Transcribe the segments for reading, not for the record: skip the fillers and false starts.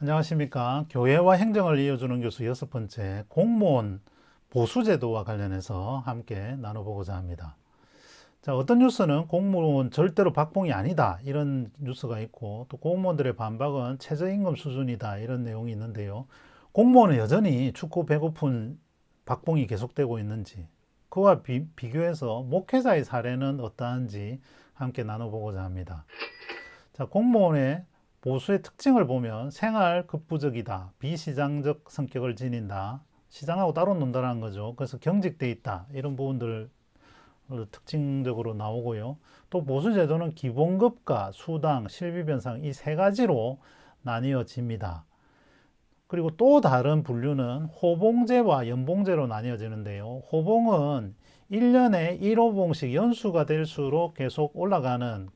안녕하십니까. 교회와 행정을 이어주는 교수 여섯 번째 공무원 보수제도와 관련해서 함께 나눠보고자 합니다. 자, 어떤 뉴스는 공무원 절대로 박봉이 아니다 이런 뉴스가 있고, 또 공무원들의 반박은 최저임금 수준이다 이런 내용이 있는데요. 공무원은 여전히 춥고 배고픈 박봉이 계속되고 있는지, 그와 비교해서 목회자의 사례는 어떠한지 함께 나눠보고자 합니다. 자, 공무원의 보수의 특징을 보면 생활 급부적이다, 비시장적 성격을 지닌다, 시장하고 따로 논다라는 거죠. 그래서 경직돼 있다, 이런 부분들 특징적으로 나오고요. 또 보수 제도는 기본급과 수당, 실비변상 이 세 가지로 나뉘어집니다. 그리고 또 다른 분류는 호봉제와 연봉제로 나뉘어지는데요. 호봉은 1년에 1호봉씩 연수가 될수록 계속 올라가는,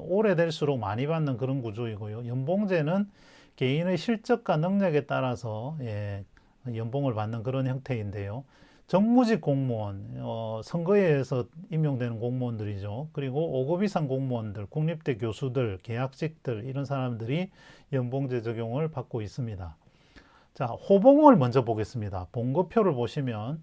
오래될수록 많이 받는 그런 구조이고요. 연봉제는 개인의 실적과 능력에 따라서 연봉을 받는 그런 형태인데요. 정무직 공무원, 선거에 의해서 임용되는 공무원들이죠. 그리고 5급 이상 공무원들, 국립대 교수들, 계약직들 이런 사람들이 연봉제 적용을 받고 있습니다. 자, 호봉을 먼저 보겠습니다. 봉급표를 보시면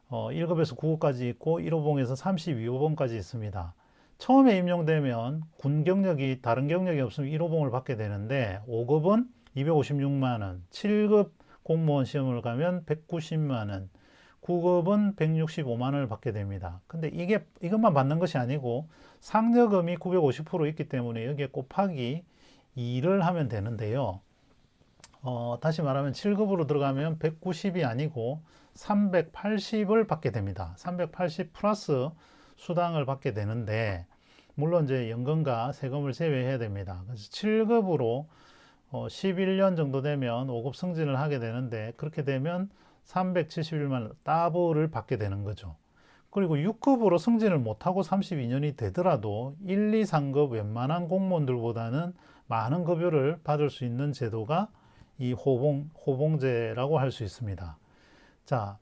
1급에서 9급까지 있고 1호봉에서 32호봉까지 있습니다. 처음에 임용되면 군 경력이 다른 경력이 없으면 1호봉을 받게 되는데 5급은 256만 원, 7급 공무원 시험을 가면 190만 원, 9급은 165만 원을 받게 됩니다. 근데 이것만 받는 것이 아니고 상여금이 950% 있기 때문에 여기에 곱하기 2를 하면 되는데요. 다시 말하면 7급으로 들어가면 190이 아니고 380을 받게 됩니다. 380 플러스 수당을 받게 되는데, 물론 이제 연금과 세금을 제외해야 됩니다. 그래서 7급으로 11년 정도 되면 5급 승진을 하게 되는데, 그렇게 되면 371만 원 더블을 받게 되는 거죠. 그리고 6급으로 승진을 못하고 32년이 되더라도 1, 2, 3급 웬만한 공무원들보다는 많은 급여를 받을 수 있는 제도가 이 호봉제라고 할 수 있습니다. 자,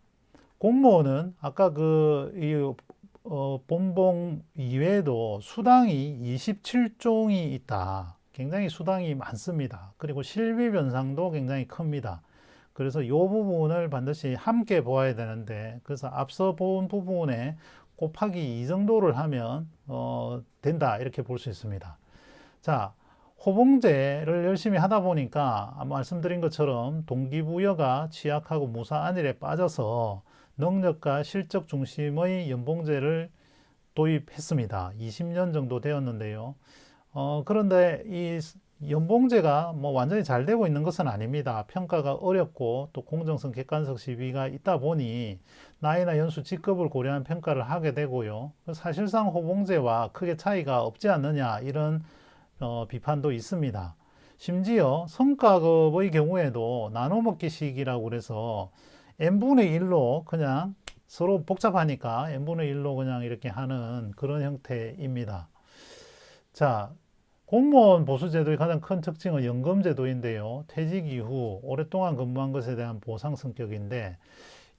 공무원은 아까 본봉 이외에도 수당이 27종이 있다. 굉장히 수당이 많습니다. 그리고 실비 변상도 굉장히 큽니다. 그래서 이 부분을 반드시 함께 보아야 되는데, 그래서 앞서 본 부분에 곱하기 2 정도를 하면 된다 이렇게 볼 수 있습니다. 자, 호봉제를 열심히 하다 보니까 말씀드린 것처럼 동기부여가 취약하고 무사 안일에 빠져서 능력과 실적 중심의 연봉제를 도입했습니다. 20년 정도 되었는데요. 그런데 이 연봉제가 뭐 완전히 잘 되고 있는 것은 아닙니다. 평가가 어렵고 또 공정성, 객관성 시비가 있다 보니 나이나 연수, 직급을 고려한 평가를 하게 되고요. 사실상 호봉제와 크게 차이가 없지 않느냐 이런 비판도 있습니다. 심지어 성과급의 경우에도 나눠먹기식이라고 그래서 n분의 1로 그냥 서로 복잡하니까 n분의 1로 그냥 이렇게 하는 그런 형태입니다. 자, 공무원 보수제도의 가장 큰 특징은 연금제도인데요. 퇴직 이후 오랫동안 근무한 것에 대한 보상 성격인데,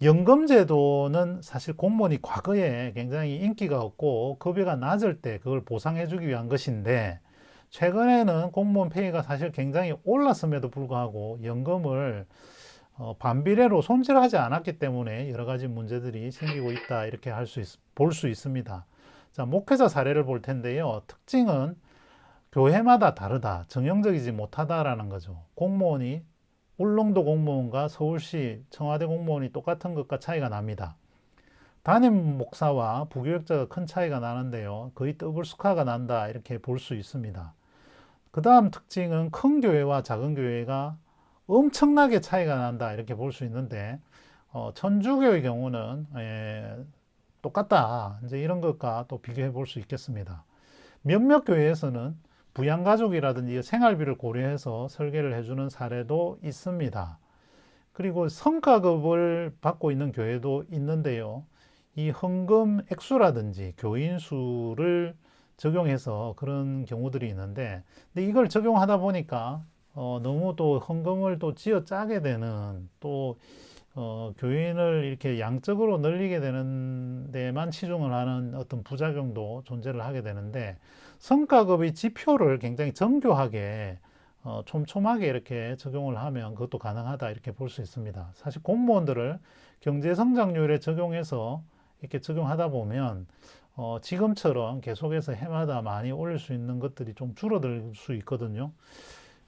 연금제도는 사실 공무원이 과거에 굉장히 인기가 없고 급여가 낮을 때 그걸 보상해주기 위한 것인데, 최근에는 공무원 페이가 사실 굉장히 올랐음에도 불구하고 연금을 반비례로 손질하지 않았기 때문에 여러 가지 문제들이 생기고 있다 이렇게 볼 수 있습니다. 자, 목회자 사례를 볼 텐데요. 특징은 교회마다 다르다, 정형적이지 못하다라는 거죠. 공무원이 울릉도 공무원과 서울시 청와대 공무원이 똑같은 것과 차이가 납니다. 담임 목사와 부교역자가 큰 차이가 나는데요. 거의 더블 스코어가 난다 이렇게 볼 수 있습니다. 그 다음 특징은 큰 교회와 작은 교회가 엄청나게 차이가 난다 이렇게 볼 수 있는데, 천주교의 경우는 똑같다 이제 이런 것과 또 비교해 볼 수 있겠습니다. 몇몇 교회에서는 부양가족이라든지 생활비를 고려해서 설계를 해주는 사례도 있습니다. 그리고 성과급을 받고 있는 교회도 있는데요. 이 헌금 액수라든지 교인 수를 적용해서 그런 경우들이 있는데, 근데 이걸 적용하다 보니까 너무 또 헌금을 또 쥐어 짜게 되는, 또 교인을 이렇게 양적으로 늘리게 되는 데만 치중을 하는 어떤 부작용도 존재를 하게 되는데, 성과급의 지표를 굉장히 정교하게 촘촘하게 이렇게 적용을 하면 그것도 가능하다 이렇게 볼 수 있습니다. 사실 공무원들을 경제 성장률에 적용해서 이렇게 적용하다 보면 지금처럼 계속해서 해마다 많이 올릴 수 있는 것들이 좀 줄어들 수 있거든요.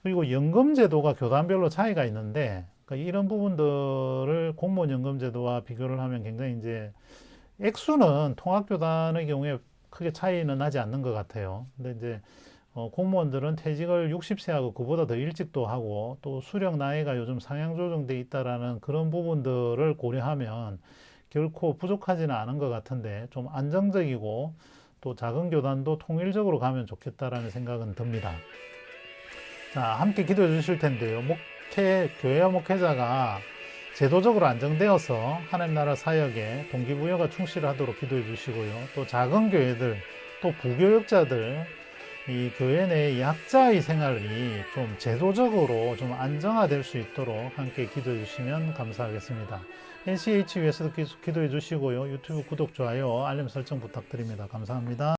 그리고 연금 제도가 교단별로 차이가 있는데 그러니까 이런 부분들을 공무원 연금 제도와 비교를 하면 굉장히 이제 액수는 통합교단의 경우에 크게 차이는 나지 않는 것 같아요. 근데 이제 공무원들은 퇴직을 60세하고 그보다 더 일찍도 하고 또 수령 나이가 요즘 상향 조정돼 있다라는 그런 부분들을 고려하면 결코 부족하지는 않은 것 같은데 좀 안정적이고 또 작은 교단도 통일적으로 가면 좋겠다라는 생각은 듭니다. 자, 함께 기도해 주실 텐데요. 교회와 목회자가 제도적으로 안정되어서 하나님 나라 사역에 동기부여가 충실하도록 기도해 주시고요. 또 작은 교회들, 또 부교역자들, 이 교회 내 약자의 생활이 좀 제도적으로 좀 안정화될 수 있도록 함께 기도해 주시면 감사하겠습니다. NCH 위해서도 기도해 주시고요. 유튜브 구독, 좋아요, 알림 설정 부탁드립니다. 감사합니다.